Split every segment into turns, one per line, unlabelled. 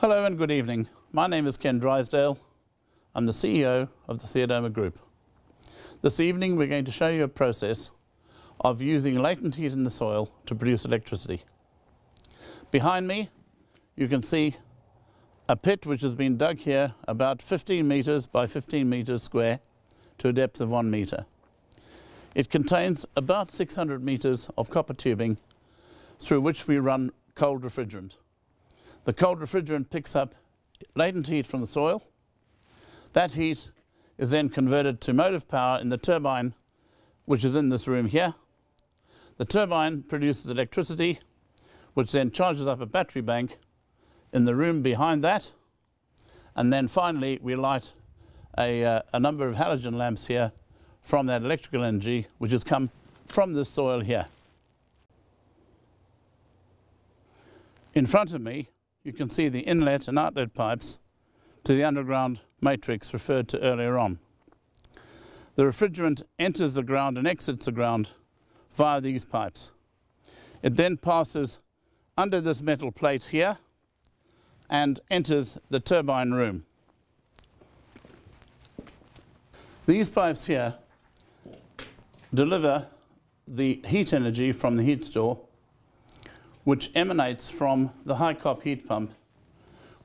Hello and good evening. My name is Ken Drysdale. I'm the CEO of the Theodoma Group. This evening we're going to show you a process of using latent heat in the soil to produce electricity. Behind me you can see a pit which has been dug here about 15 meters by 15 meters square to a depth of 1 meter. It contains about 600 meters of copper tubing through which we run cold refrigerant. The cold refrigerant picks up latent heat from the soil. That heat is then converted to motive power in the turbine, which is in this room here. The turbine produces electricity, which then charges up a battery bank in the room behind that. And then finally we light a number of halogen lamps here from that electrical energy, which has come from this soil here. In front of me you can see the inlet and outlet pipes to the underground matrix referred to earlier on. The refrigerant enters the ground and exits the ground via these pipes. It then passes under this metal plate here and enters the turbine room. These pipes here deliver the heat energy from the heat store, which emanates from the high cop heat pump,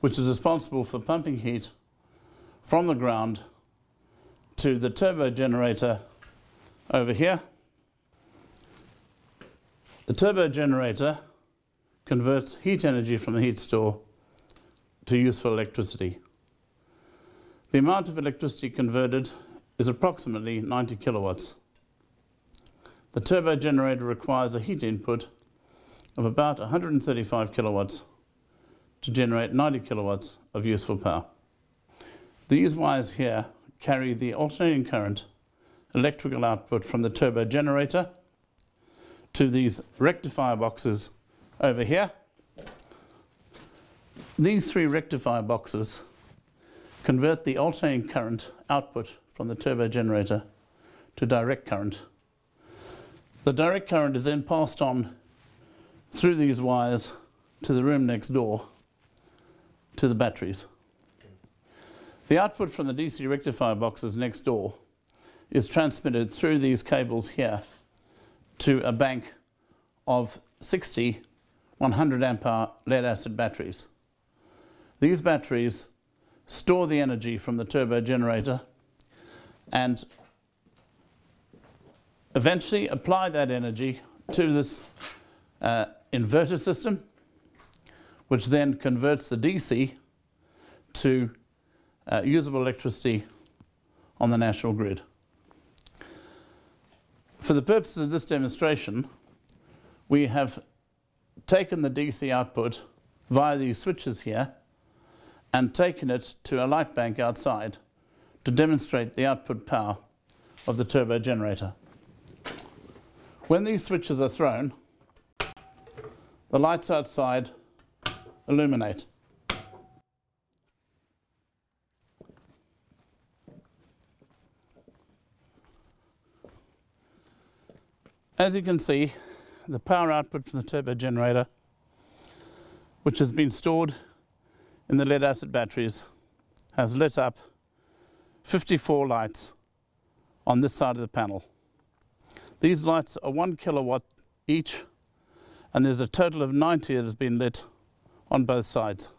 which is responsible for pumping heat from the ground to the turbo generator over here. The turbo generator converts heat energy from the heat store to useful electricity. The amount of electricity converted is approximately 90 kilowatts. The turbo generator requires a heat input of about 135 kilowatts to generate 90 kilowatts of useful power. These wires here carry the alternating current electrical output from the turbo generator to these rectifier boxes over here. These three rectifier boxes convert the alternating current output from the turbo generator to direct current. The direct current is then passed on through these wires to the room next door to the batteries. The output from the DC rectifier boxes next door is transmitted through these cables here to a bank of 60 100 amp hour lead acid batteries. These batteries store the energy from the turbo generator and eventually apply that energy to this inverter system, which then converts the DC to usable electricity on the national grid. For the purposes of this demonstration, we have taken the DC output via these switches here and taken it to a light bank outside to demonstrate the output power of the turbo generator. When these switches are thrown, the lights outside illuminate. As you can see, the power output from the turbo generator, which has been stored in the lead acid batteries, has lit up 54 lights on this side of the panel. These lights are 1 kilowatt each, and there's a total of 90 that has been lit on both sides.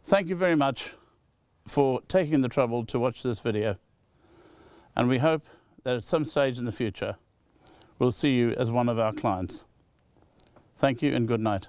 Thank you very much for taking the trouble to watch this video, and we hope that at some stage in the future we'll see you as one of our clients. Thank you and good night.